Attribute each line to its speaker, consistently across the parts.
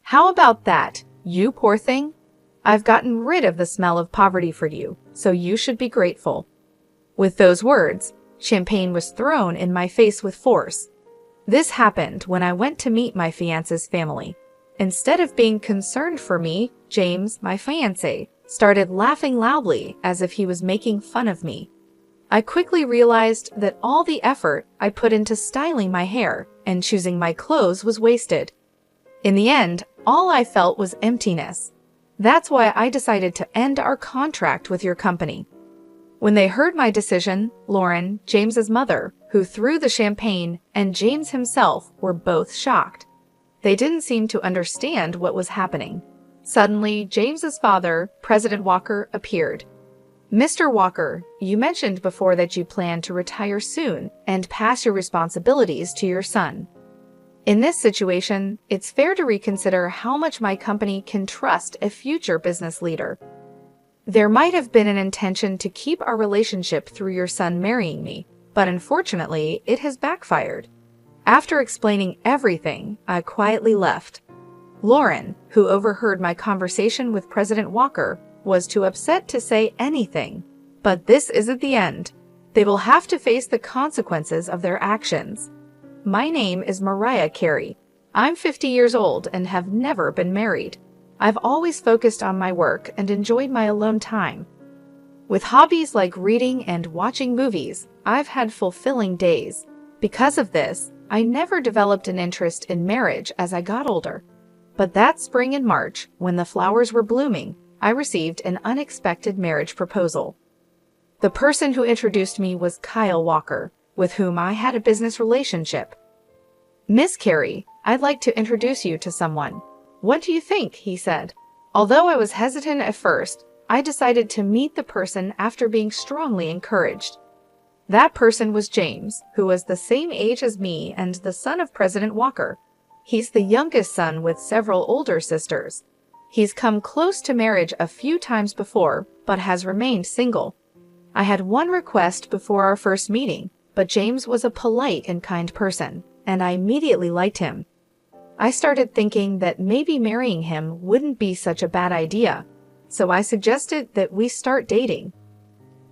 Speaker 1: How about that, you poor thing? I've gotten rid of the smell of poverty for you, so you should be grateful." With those words, champagne was thrown in my face with force. This happened when I went to meet my fiancé's family. Instead of being concerned for me, James, my fiancé, started laughing loudly as if he was making fun of me. I quickly realized that all the effort I put into styling my hair and choosing my clothes was wasted. In the end, all I felt was emptiness. That's why I decided to end our contract with your company. When they heard my decision, Lauren, James's mother, who threw the champagne, and James himself were both shocked. They didn't seem to understand what was happening. Suddenly, James's father, President Walker, appeared. "Mr. Walker, you mentioned before that you plan to retire soon and pass your responsibilities to your son. In this situation, it's fair to reconsider how much my company can trust a future business leader. There might have been an intention to keep our relationship through your son marrying me, but unfortunately, it has backfired." After explaining everything, I quietly left. Lauren, who overheard my conversation with President Walker, was too upset to say anything. But this isn't the end. They will have to face the consequences of their actions. My name is Mariah Carey. I'm 50 years old and have never been married. I've always focused on my work and enjoyed my alone time. With hobbies like reading and watching movies, I've had fulfilling days. Because of this, I never developed an interest in marriage as I got older. But that spring in March, when the flowers were blooming, I received an unexpected marriage proposal. The person who introduced me was Kyle Walker, with whom I had a business relationship. "Miss Carey, I'd like to introduce you to someone. What do you think?" he said. Although I was hesitant at first, I decided to meet the person after being strongly encouraged. That person was James, who was the same age as me and the son of President Walker. He's the youngest son with several older sisters. He's come close to marriage a few times before, but has remained single. I had one request before our first meeting, but James was a polite and kind person, and I immediately liked him. I started thinking that maybe marrying him wouldn't be such a bad idea, so I suggested that we start dating.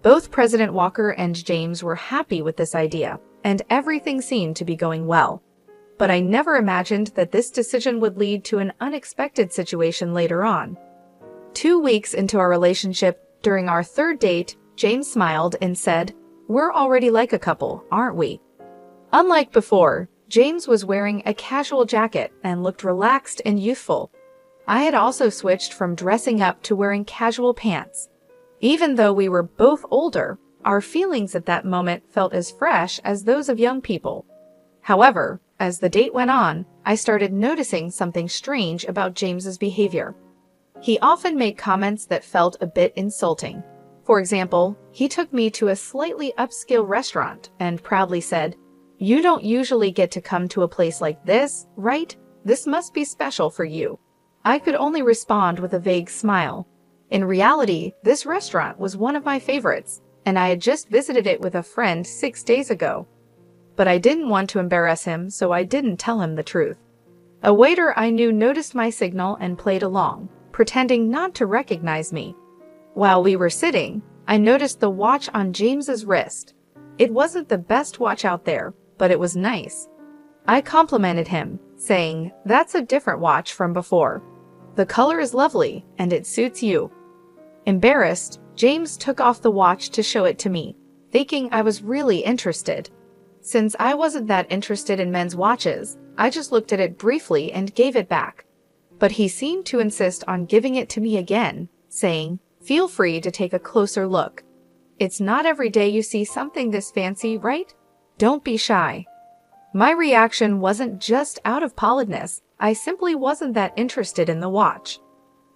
Speaker 1: Both President Walker and James were happy with this idea, and everything seemed to be going well. But I never imagined that this decision would lead to an unexpected situation later on. 2 weeks into our relationship, during our third date, James smiled and said, "We're already like a couple, aren't we?" Unlike before, James was wearing a casual jacket and looked relaxed and youthful. I had also switched from dressing up to wearing casual pants. Even though we were both older, our feelings at that moment felt as fresh as those of young people. However, as the date went on, I started noticing something strange about James's behavior. He often made comments that felt a bit insulting. For example, he took me to a slightly upscale restaurant and proudly said, "You don't usually get to come to a place like this, right? This must be special for you." I could only respond with a vague smile. In reality, this restaurant was one of my favorites, and I had just visited it with a friend 6 days ago. But I didn't want to embarrass him, so I didn't tell him the truth. A waiter I knew noticed my signal and played along, pretending not to recognize me. While we were sitting, I noticed the watch on James's wrist. It wasn't the best watch out there, but it was nice. I complimented him, saying, "That's a different watch from before. The color is lovely, and it suits you." Embarrassed, James took off the watch to show it to me, thinking I was really interested. Since I wasn't that interested in men's watches, I just looked at it briefly and gave it back. But he seemed to insist on giving it to me again, saying, "Feel free to take a closer look. It's not every day you see something this fancy, right? Don't be shy." My reaction wasn't just out of politeness, I simply wasn't that interested in the watch.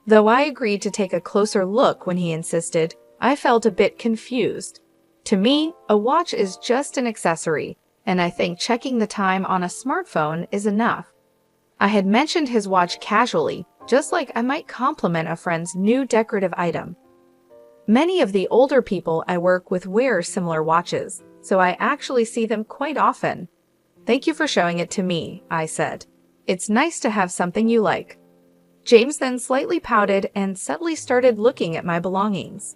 Speaker 1: Though I agreed to take a closer look when he insisted, I felt a bit confused. To me, a watch is just an accessory, and I think checking the time on a smartphone is enough. I had mentioned his watch casually, just like I might compliment a friend's new decorative item. Many of the older people I work with wear similar watches, so I actually see them quite often. "Thank you for showing it to me," I said. "It's nice to have something you like." James then slightly pouted and subtly started looking at my belongings.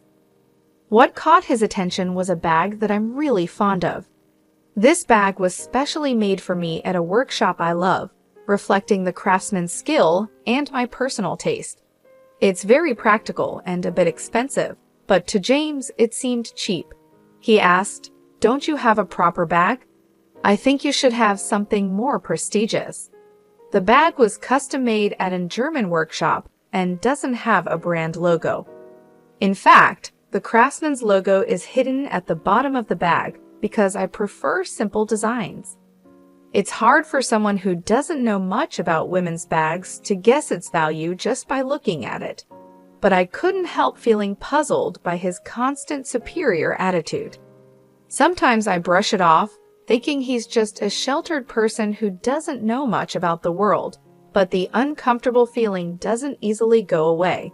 Speaker 1: What caught his attention was a bag that I'm really fond of. This bag was specially made for me at a workshop I love, reflecting the craftsman's skill and my personal taste. It's very practical and a bit expensive, but to James it seemed cheap. He asked, "Don't you have a proper bag? I think you should have something more prestigious." The bag was custom-made at a German workshop and doesn't have a brand logo. In fact, the craftsman's logo is hidden at the bottom of the bag because I prefer simple designs. It's hard for someone who doesn't know much about women's bags to guess its value just by looking at it. But I couldn't help feeling puzzled by his constant superior attitude. Sometimes I brush it off, thinking he's just a sheltered person who doesn't know much about the world, but the uncomfortable feeling doesn't easily go away.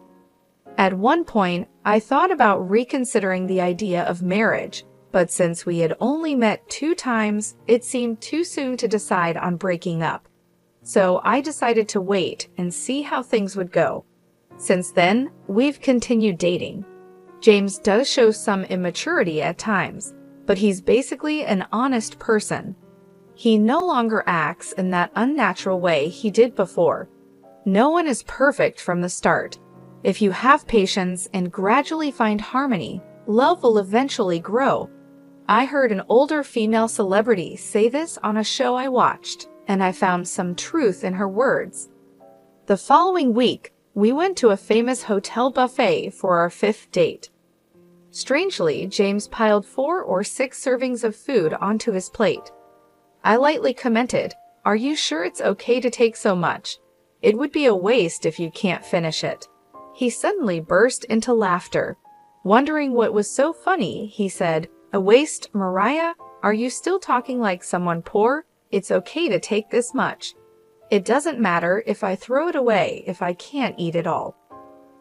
Speaker 1: At one point, I thought about reconsidering the idea of marriage, but since we had only met 2 times, it seemed too soon to decide on breaking up. So I decided to wait and see how things would go. Since then, we've continued dating. James does show some immaturity at times, but he's basically an honest person. He no longer acts in that unnatural way he did before. No one is perfect from the start. If you have patience and gradually find harmony, love will eventually grow. I heard an older female celebrity say this on a show I watched, and I found some truth in her words. The following week, we went to a famous hotel buffet for our 5th date. Strangely, James piled 4 or 6 servings of food onto his plate. I lightly commented, "Are you sure it's okay to take so much? It would be a waste if you can't finish it." He suddenly burst into laughter. Wondering what was so funny, he said, "A waste, Mariah? Are you still talking like someone poor? It's okay to take this much. It doesn't matter if I throw it away if I can't eat it all."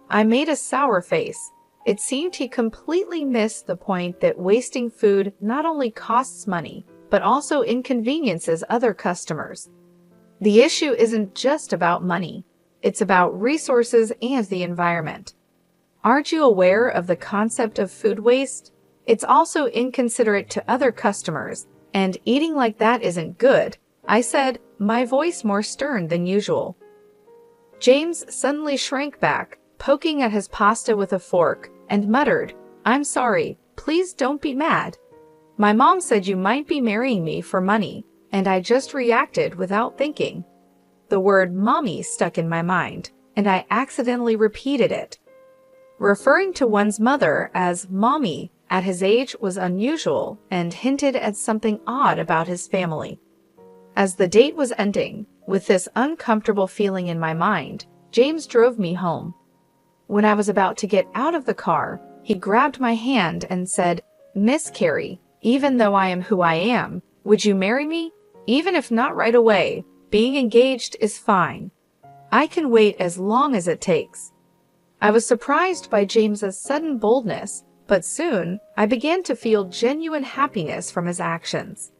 Speaker 1: I made a sour face. It seemed he completely missed the point that wasting food not only costs money, but also inconveniences other customers. The issue isn't just about money. It's about resources and the environment. Aren't you aware of the concept of food waste? It's also inconsiderate to other customers, and eating like that isn't good, I said, my voice more stern than usual. James suddenly shrank back, poking at his pasta with a fork, and muttered, "I'm sorry, please don't be mad. My mom said you might be marrying me for money, and I just reacted without thinking." The word mommy stuck in my mind, and I accidentally repeated it. Referring to one's mother as mommy at his age was unusual and hinted at something odd about his family. As the date was ending, with this uncomfortable feeling in my mind, James drove me home. When I was about to get out of the car, he grabbed my hand and said, "Miss Carey, even though I am who I am, would you marry me? Even if not right away, being engaged is fine. I can wait as long as it takes." I was surprised by James's sudden boldness, but soon I began to feel genuine happiness from his actions.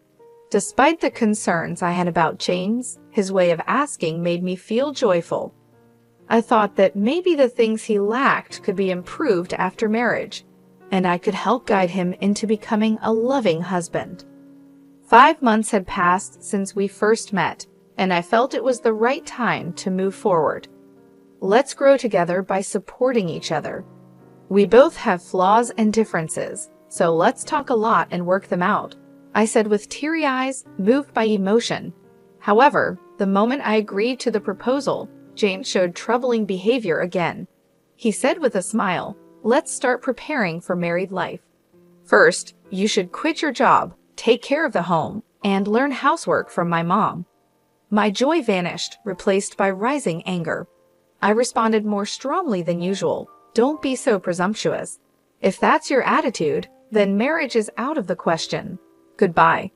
Speaker 1: Despite the concerns I had about James, his way of asking made me feel joyful. I thought that maybe the things he lacked could be improved after marriage, and I could help guide him into becoming a loving husband. 5 months had passed since we first met, and I felt it was the right time to move forward. Let's grow together by supporting each other. We both have flaws and differences, so let's talk a lot and work them out, I said with teary eyes, moved by emotion. However, the moment I agreed to the proposal, James showed troubling behavior again. He said with a smile, "Let's start preparing for married life. First, you should quit your job, take care of the home, and learn housework from my mom." My joy vanished, replaced by rising anger. I responded more strongly than usual. "Don't be so presumptuous. If that's your attitude, then marriage is out of the question. Goodbye."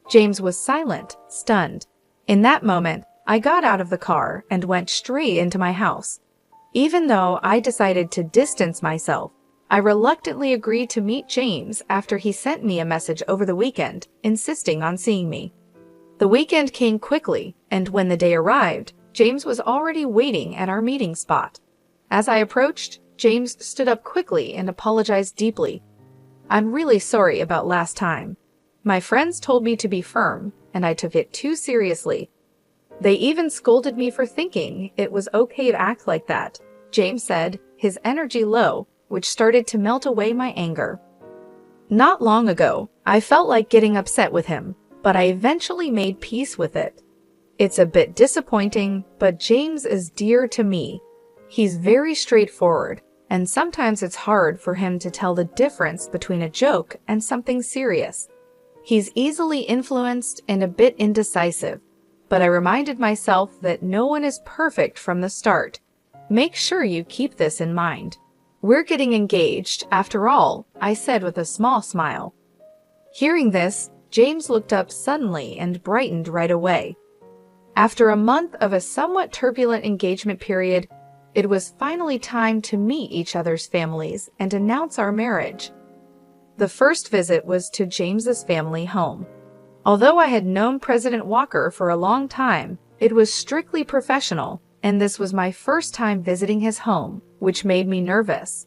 Speaker 1: James was silent, stunned. In that moment, I got out of the car and went straight into my house. Even though I decided to distance myself, I reluctantly agreed to meet James after he sent me a message over the weekend, insisting on seeing me. The weekend came quickly, and when the day arrived, James was already waiting at our meeting spot. As I approached, James stood up quickly and apologized deeply. "I'm really sorry about last time. My friends told me to be firm, and I took it too seriously. They even scolded me for thinking it was okay to act like that," James said, his energy low, which started to melt away my anger. Not long ago, I felt like getting upset with him, but I eventually made peace with it. It's a bit disappointing, but James is dear to me. He's very straightforward, and sometimes it's hard for him to tell the difference between a joke and something serious. He's easily influenced and a bit indecisive, but I reminded myself that no one is perfect from the start. Make sure you keep this in mind. "We're getting engaged, after all," I said with a small smile. Hearing this, James looked up suddenly and brightened right away. After a month of a somewhat turbulent engagement period, it was finally time to meet each other's families and announce our marriage. The first visit was to James's family home. Although I had known President Walker for a long time, it was strictly professional, and this was my first time visiting his home, which made me nervous.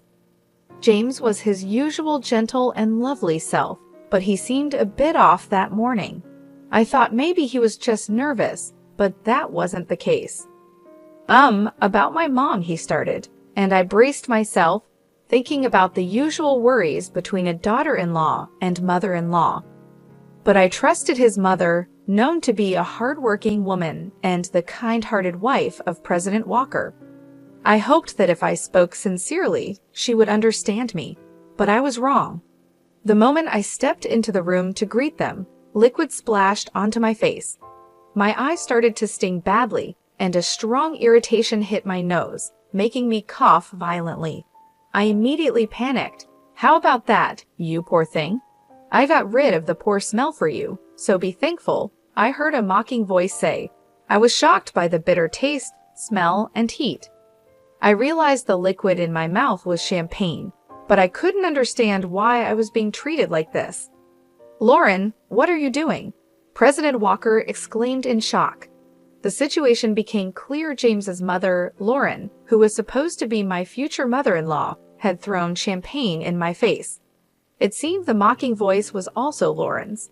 Speaker 1: James was his usual gentle and lovely self, but he seemed a bit off that morning. I thought maybe he was just nervous, but that wasn't the case. About my mom," he started, and I braced myself, thinking about the usual worries between a daughter-in-law and mother-in-law. But I trusted his mother, known to be a hard-working woman and the kind-hearted wife of President Walker. I hoped that if I spoke sincerely, she would understand me, but I was wrong. The moment I stepped into the room to greet them, liquid splashed onto my face. My eye started to sting badly, and a strong irritation hit my nose, making me cough violently. I immediately panicked. "How about that, you poor thing? I got rid of the poor smell for you, so be thankful," I heard a mocking voice say. I was shocked by the bitter taste, smell, and heat. I realized the liquid in my mouth was champagne, but I couldn't understand why I was being treated like this. "Lauren, what are you doing?" President Walker exclaimed in shock. The situation became clear. James's mother, Lauren, who was supposed to be my future mother-in-law, had thrown champagne in my face. It seemed the mocking voice was also Lauren's.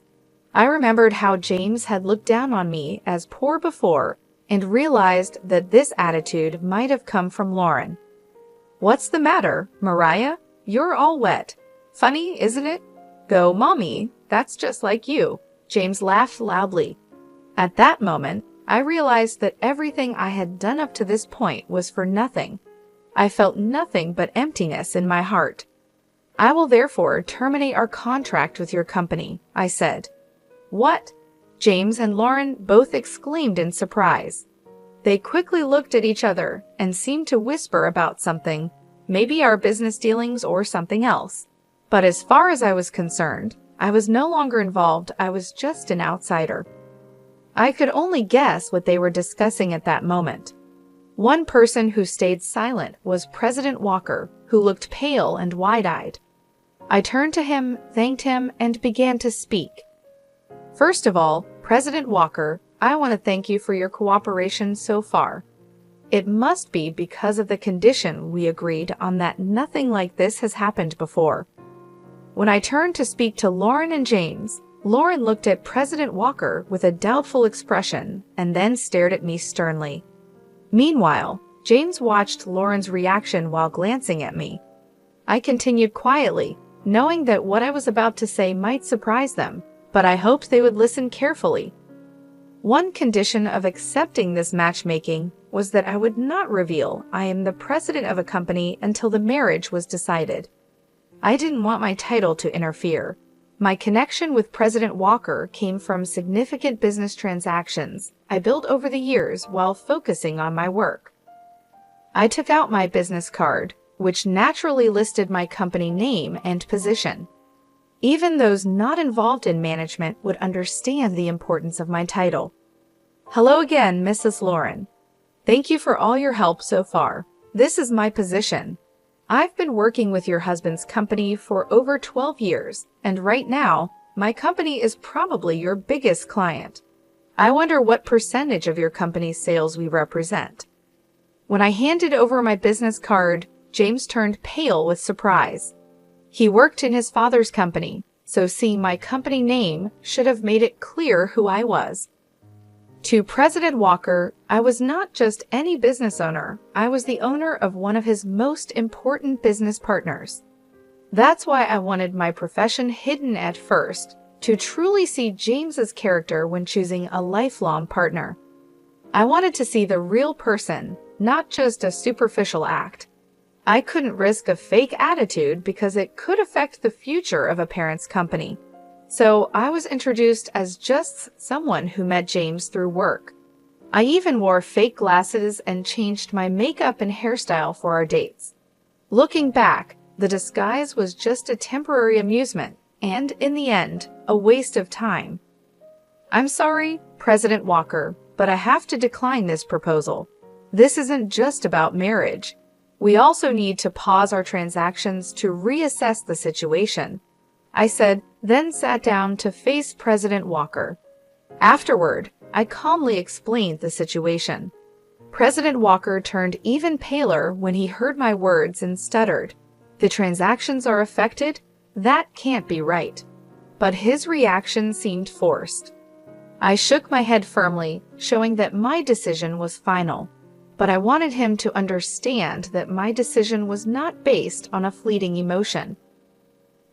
Speaker 1: I remembered how James had looked down on me as poor before and realized that this attitude might have come from Lauren. "What's the matter, Mariah? You're all wet. Funny, isn't it? Go, Mommy, that's just like you." James laughed loudly. At that moment, I realized that everything I had done up to this point was for nothing. I felt nothing but emptiness in my heart. "I will therefore terminate our contract with your company," I said. "What?" James and Lauren both exclaimed in surprise. They quickly looked at each other and seemed to whisper about something, maybe our business dealings or something else. But as far as I was concerned, I was no longer involved. I was just an outsider. I could only guess what they were discussing at that moment. One person who stayed silent was President Walker, who looked pale and wide-eyed. I turned to him, thanked him, and began to speak. "First of all, President Walker, I want to thank you for your cooperation so far. It must be because of the condition we agreed on that nothing like this has happened before." When I turned to speak to Lauren and James, Lauren looked at President Walker with a doubtful expression and then stared at me sternly. Meanwhile, James watched Lauren's reaction while glancing at me. I continued quietly, knowing that what I was about to say might surprise them, but I hoped they would listen carefully. One condition of accepting this matchmaking was that I would not reveal I am the president of a company until the marriage was decided. I didn't want my title to interfere. My connection with President Walker came from significant business transactions I built over the years while focusing on my work. I took out my business card, which naturally listed my company name and position. Even those not involved in management would understand the importance of my title. "Hello again, Mrs. Lauren. Thank you for all your help so far. This is my position. I've been working with your husband's company for over 12 years, and right now, my company is probably your biggest client. I wonder what percentage of your company's sales we represent." When I handed over my business card, James turned pale with surprise. He worked in his father's company, so seeing my company name should have made it clear who I was. To President Walker, I was not just any business owner, I was the owner of one of his most important business partners. That's why I wanted my profession hidden at first, to truly see James's character when choosing a lifelong partner. I wanted to see the real person, not just a superficial act. I couldn't risk a fake attitude because it could affect the future of a parent's company. So I was introduced as just someone who met James through work. I even wore fake glasses and changed my makeup and hairstyle for our dates. Looking back, the disguise was just a temporary amusement, and in the end, a waste of time. "I'm sorry, President Walker, but I have to decline this proposal. This isn't just about marriage. We also need to pause our transactions to reassess the situation," I said, then sat down to face President Walker. Afterward, I calmly explained the situation. President Walker turned even paler when he heard my words and stuttered. "The transactions are affected? That can't be right." But his reaction seemed forced. I shook my head firmly, showing that my decision was final. But I wanted him to understand that my decision was not based on a fleeting emotion.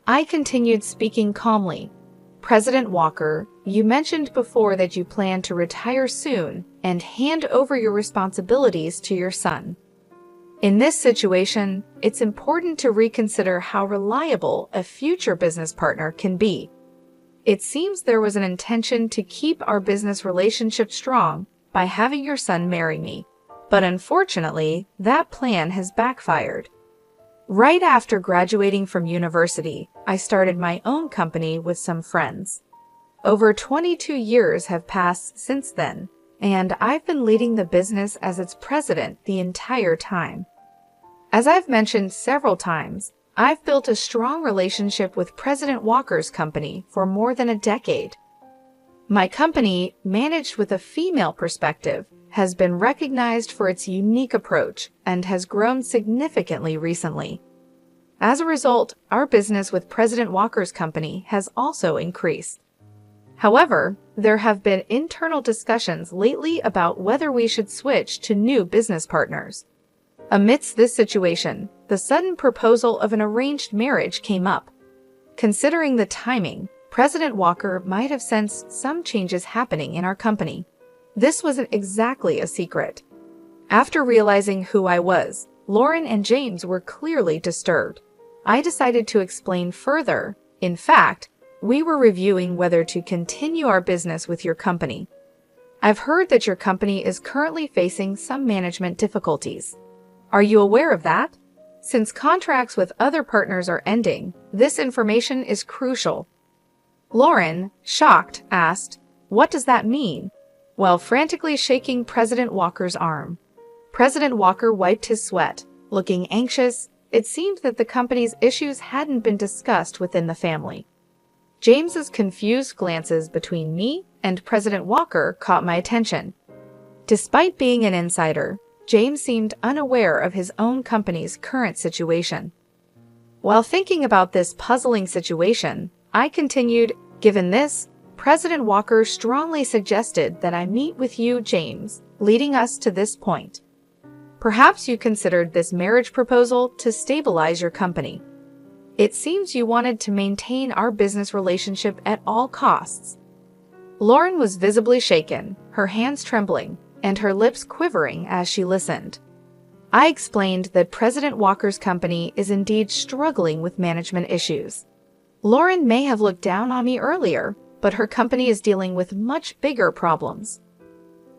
Speaker 1: I continued speaking calmly. "President Walker, you mentioned before that you plan to retire soon and hand over your responsibilities to your son. In this situation, it's important to reconsider how reliable a future business partner can be. It seems there was an intention to keep our business relationship strong by having your son marry me. But unfortunately, that plan has backfired. Right after graduating from university, I started my own company with some friends. Over 22 years have passed since then, and I've been leading the business as its president the entire time. As I've mentioned several times, I've built a strong relationship with President Walker's company for more than a decade. My company, managed with a female perspective, has been recognized for its unique approach and has grown significantly recently. As a result, our business with President Walker's company has also increased. However, there have been internal discussions lately about whether we should switch to new business partners. Amidst this situation, the sudden proposal of an arranged marriage came up. Considering the timing, President Walker might have sensed some changes happening in our company. This wasn't exactly a secret. After realizing who I was, Lauren and James were clearly disturbed. I decided to explain further. In fact, we were reviewing whether to continue our business with your company. I've heard that your company is currently facing some management difficulties. Are you aware of that? Since contracts with other partners are ending, this information is crucial. Lauren, shocked, asked, "What does that mean?" while frantically shaking President Walker's arm. President Walker wiped his sweat. Looking anxious, it seemed that the company's issues hadn't been discussed within the family. James's confused glances between me and President Walker caught my attention. Despite being an insider, James seemed unaware of his own company's current situation. While thinking about this puzzling situation, I continued, "Given this, President Walker strongly suggested that I meet with you, James, leading us to this point. Perhaps you considered this marriage proposal to stabilize your company. It seems you wanted to maintain our business relationship at all costs." Lauren was visibly shaken, her hands trembling, and her lips quivering as she listened. I explained that President Walker's company is indeed struggling with management issues. Lauren may have looked down on me earlier, but her company is dealing with much bigger problems.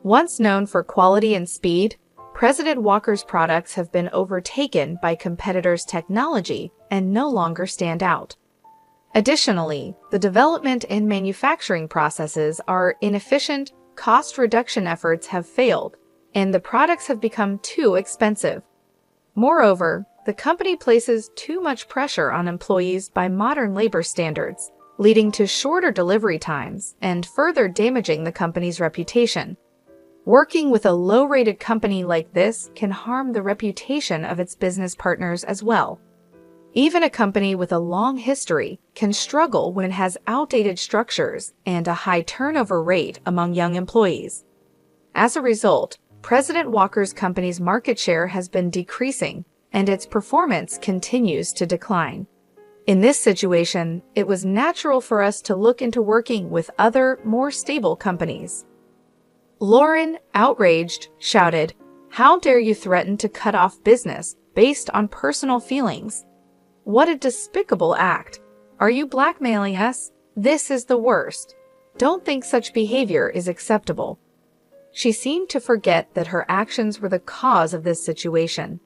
Speaker 1: Once known for quality and speed, President Walker's products have been overtaken by competitors' technology and no longer stand out. Additionally, the development and manufacturing processes are inefficient, cost reduction efforts have failed, and the products have become too expensive. Moreover, the company places too much pressure on employees by modern labor standards. leading to shorter delivery times and further damaging the company's reputation. Working with a low-rated company like this can harm the reputation of its business partners as well. Even a company with a long history can struggle when it has outdated structures and a high turnover rate among young employees. As a result, President Walker's company's market share has been decreasing, and its performance continues to decline. In this situation, it was natural for us to look into working with other, more stable companies. Lauren, outraged, shouted, "How dare you threaten to cut off business based on personal feelings? What a despicable act! Are you blackmailing us? This is the worst. Don't think such behavior is acceptable." She seemed to forget that her actions were the cause of this situation.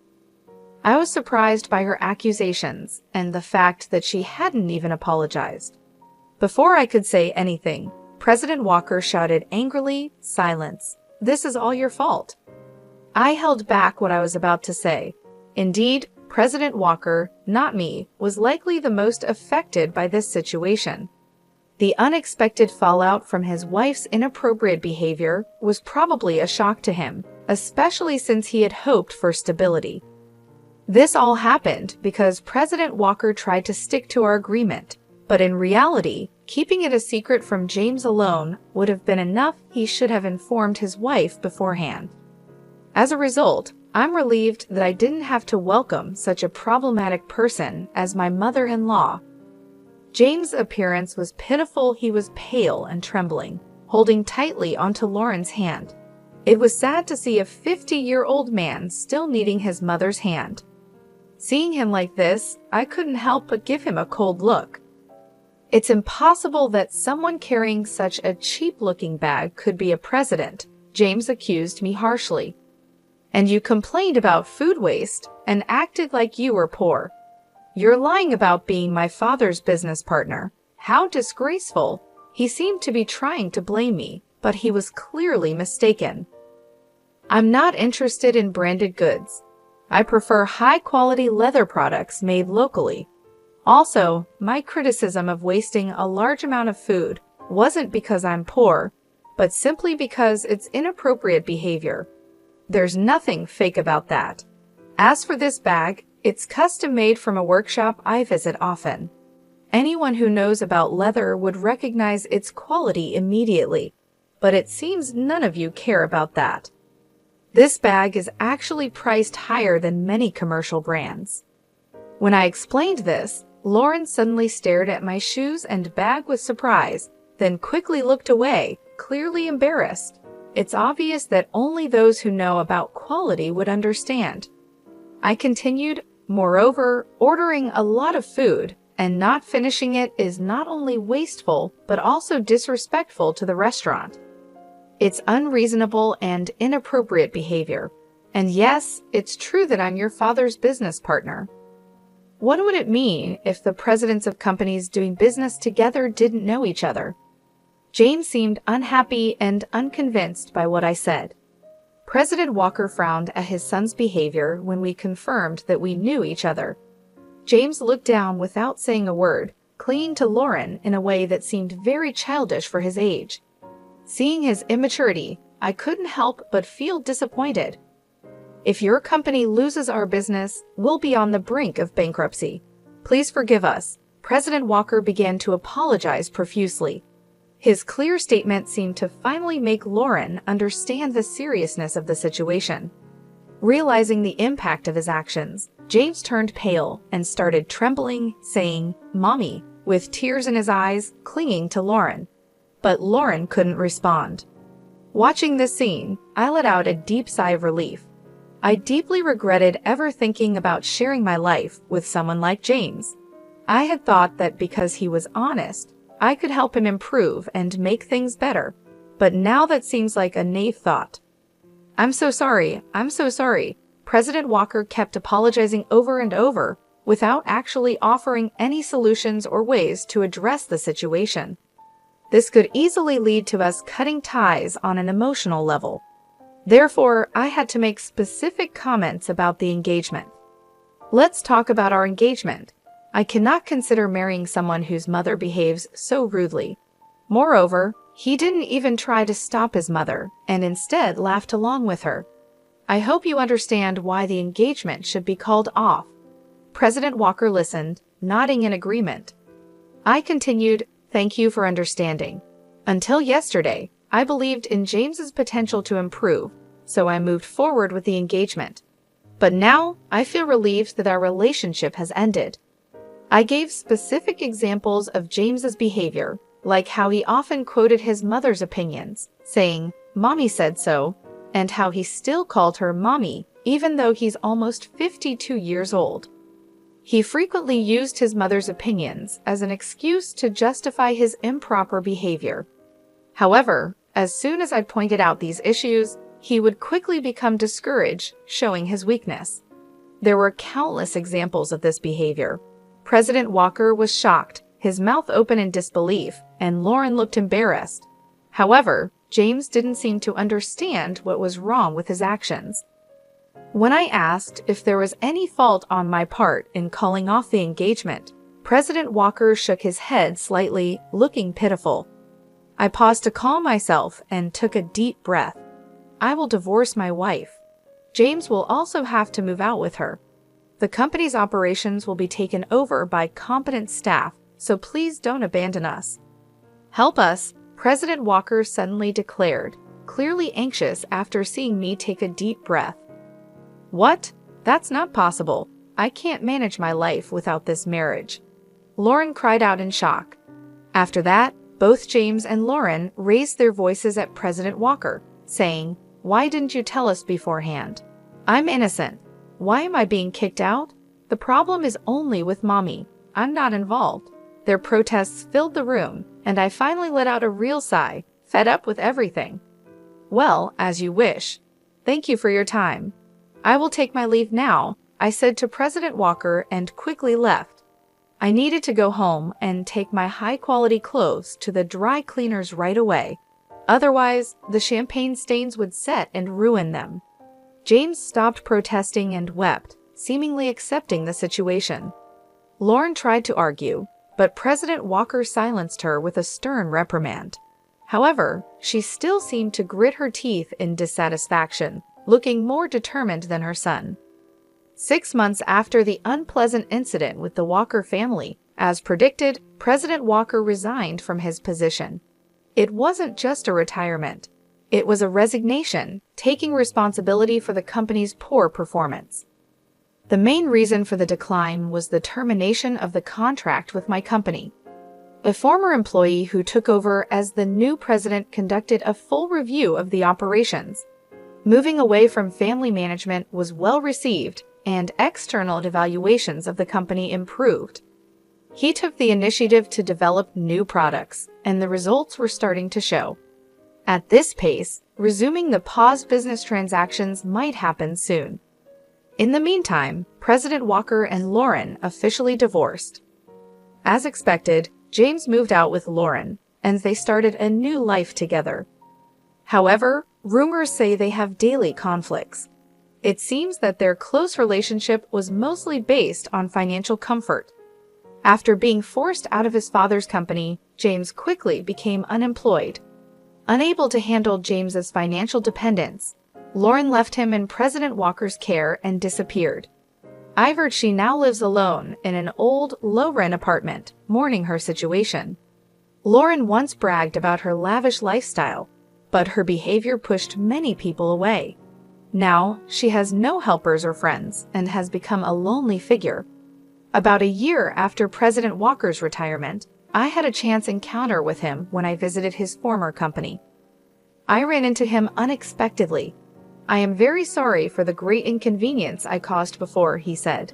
Speaker 1: I was surprised by her accusations and the fact that she hadn't even apologized. Before I could say anything, President Walker shouted angrily, "Silence. This is all your fault." I held back what I was about to say. Indeed, President Walker, not me, was likely the most affected by this situation. The unexpected fallout from his wife's inappropriate behavior was probably a shock to him, especially since he had hoped for stability. This all happened because President Walker tried to stick to our agreement, but in reality, keeping it a secret from James alone would have been enough. He should have informed his wife beforehand. As a result, I'm relieved that I didn't have to welcome such a problematic person as my mother-in-law. James' appearance was pitiful. He was pale and trembling, holding tightly onto Lauren's hand. It was sad to see a 50-year-old man still needing his mother's hand. Seeing him like this, I couldn't help but give him a cold look. "It's impossible that someone carrying such a cheap-looking bag could be a president," James accused me harshly. "And you complained about food waste and acted like you were poor. You're lying about being my father's business partner. How disgraceful." He seemed to be trying to blame me, but he was clearly mistaken. "I'm not interested in branded goods. I prefer high-quality leather products made locally. Also, my criticism of wasting a large amount of food wasn't because I'm poor, but simply because it's inappropriate behavior. There's nothing fake about that. As for this bag, it's custom-made from a workshop I visit often. Anyone who knows about leather would recognize its quality immediately, but it seems none of you care about that. This bag is actually priced higher than many commercial brands." When I explained this, Lauren suddenly stared at my shoes and bag with surprise, then quickly looked away, clearly embarrassed. It's obvious that only those who know about quality would understand. I continued, "Moreover, ordering a lot of food and not finishing it is not only wasteful, but also disrespectful to the restaurant. It's unreasonable and inappropriate behavior. And yes, it's true that I'm your father's business partner." What would it mean if the presidents of companies doing business together didn't know each other? James seemed unhappy and unconvinced by what I said. President Walker frowned at his son's behavior when we confirmed that we knew each other. James looked down without saying a word, clinging to Lauren in a way that seemed very childish for his age. Seeing his immaturity, I couldn't help but feel disappointed. "If your company loses our business, we'll be on the brink of bankruptcy. Please forgive us." President Walker began to apologize profusely. His clear statement seemed to finally make Lauren understand the seriousness of the situation. Realizing the impact of his actions, James turned pale and started trembling, saying, "Mommy," with tears in his eyes, clinging to Lauren. But Lauren couldn't respond. Watching this scene, I let out a deep sigh of relief. I deeply regretted ever thinking about sharing my life with someone like James. I had thought that because he was honest, I could help him improve and make things better. But now that seems like a naive thought. I'm so sorry. President Walker kept apologizing over and over, without actually offering any solutions or ways to address the situation. This could easily lead to us cutting ties on an emotional level. Therefore, I had to make specific comments about the engagement. "Let's talk about our engagement. I cannot consider marrying someone whose mother behaves so rudely. Moreover, he didn't even try to stop his mother, and instead laughed along with her. I hope you understand why the engagement should be called off. President Walker listened, nodding in agreement. I continued, thank you for understanding. Until yesterday, I believed in James's potential to improve, so I moved forward with the engagement. But now, I feel relieved that our relationship has ended. I gave specific examples of James's behavior, like how he often quoted his mother's opinions, saying, "Mommy said so," and how he still called her Mommy, even though he's almost 52 years old. He frequently used his mother's opinions as an excuse to justify his improper behavior. However, as soon as I pointed out these issues, he would quickly become discouraged, showing his weakness. There were countless examples of this behavior. President Walker was shocked, his mouth open in disbelief, and Lauren looked embarrassed. However, James didn't seem to understand what was wrong with his actions. When I asked if there was any fault on my part in calling off the engagement, President Walker shook his head slightly, looking pitiful. I paused to calm myself and took a deep breath. I will divorce my wife. James will also have to move out with her. The company's operations will be taken over by competent staff, so please don't abandon us. Help us, President Walker suddenly declared, clearly anxious after seeing me take a deep breath. What? That's not possible. I can't manage my life without this marriage. Lauren cried out in shock. After that, both James and Lauren raised their voices at President Walker, saying, "Why didn't you tell us beforehand? I'm innocent. Why am I being kicked out? The problem is only with Mommy. I'm not involved." Their protests filled the room, and I finally let out a real sigh, fed up with everything. "Well, as you wish. Thank you for your time. I will take my leave now," I said to President Walker and quickly left. I needed to go home and take my high-quality clothes to the dry cleaners right away. Otherwise, the champagne stains would set and ruin them. James stopped protesting and wept, seemingly accepting the situation. Lauren tried to argue, but President Walker silenced her with a stern reprimand. However, she still seemed to grit her teeth in dissatisfaction, looking more determined than her son. 6 months after the unpleasant incident with the Walker family, as predicted, President Walker resigned from his position. It wasn't just a retirement. It was a resignation, taking responsibility for the company's poor performance. The main reason for the decline was the termination of the contract with my company. A former employee who took over as the new president conducted a full review of the operations. Moving away from family management was well received, and external evaluations of the company improved. He took the initiative to develop new products, and the results were starting to show. At this pace, resuming the paused business transactions might happen soon. In the meantime, President Walker and Lauren officially divorced. As expected, James moved out with Lauren, and they started a new life together. However, rumors say they have daily conflicts. It seems that their close relationship was mostly based on financial comfort. After being forced out of his father's company, James quickly became unemployed. Unable to handle James's financial dependence, Lauren left him in President Walker's care and disappeared. I've heard she now lives alone in an old, low-rent apartment, mourning her situation. Lauren once bragged about her lavish lifestyle, but her behavior pushed many people away. Now, she has no helpers or friends and has become a lonely figure. About a year after President Walker's retirement, I had a chance encounter with him when I visited his former company. I ran into him unexpectedly. "I am very sorry for the great inconvenience I caused before," he said.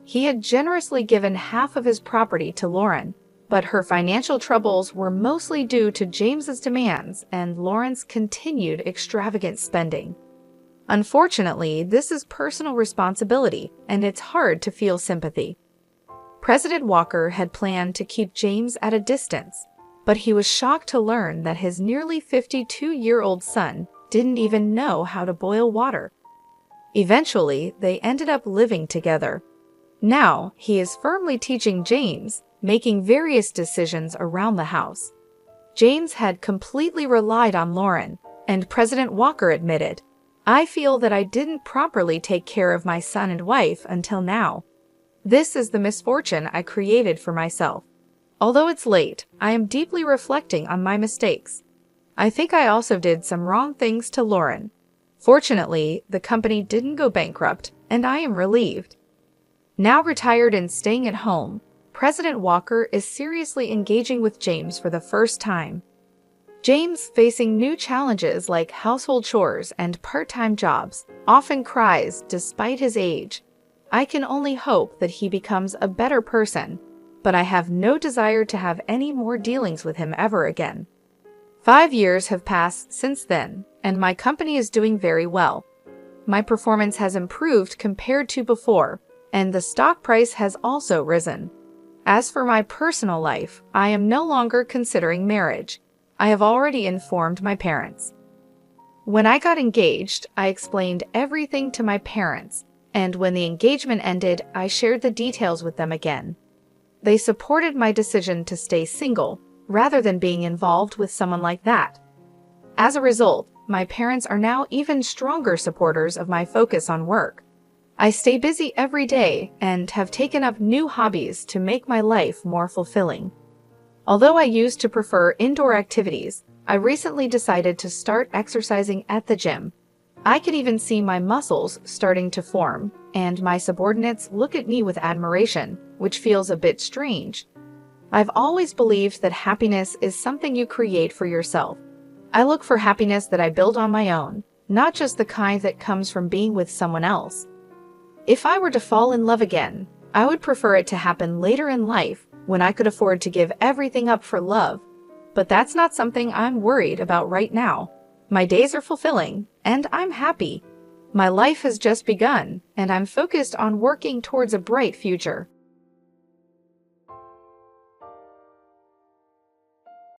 Speaker 1: He had generously given half of his property to Lauren, but her financial troubles were mostly due to James's demands and Lauren's continued extravagant spending. Unfortunately, this is personal responsibility, and it's hard to feel sympathy. President Walker had planned to keep James at a distance, but he was shocked to learn that his nearly 52-year-old son didn't even know how to boil water. Eventually, they ended up living together. Now, he is firmly teaching James, making various decisions around the house. James had completely relied on Lauren, and President Walker admitted, "I feel that I didn't properly take care of my son and wife until now. This is the misfortune I created for myself. Although it's late, I am deeply reflecting on my mistakes. I think I also did some wrong things to Lauren. Fortunately, the company didn't go bankrupt, and I am relieved." Now retired and staying at home, President Walker is seriously engaging with James for the first time. James, facing new challenges like household chores and part-time jobs, often cries despite his age. I can only hope that he becomes a better person, but I have no desire to have any more dealings with him ever again. 5 years have passed since then, and my company is doing very well. My performance has improved compared to before, and the stock price has also risen. As for my personal life, I am no longer considering marriage. I have already informed my parents. When I got engaged, I explained everything to my parents, and when the engagement ended, I shared the details with them again. They supported my decision to stay single, rather than being involved with someone like that. As a result, my parents are now even stronger supporters of my focus on work. I stay busy every day and have taken up new hobbies to make my life more fulfilling. Although I used to prefer indoor activities, I recently decided to start exercising at the gym. I can even see my muscles starting to form, and my subordinates look at me with admiration, which feels a bit strange. I've always believed that happiness is something you create for yourself. I look for happiness that I build on my own, not just the kind that comes from being with someone else. If I were to fall in love again, I would prefer it to happen later in life when I could afford to give everything up for love. But that's not something I'm worried about right now. My days are fulfilling, and I'm happy. My life has just begun, and I'm focused on working towards a bright future.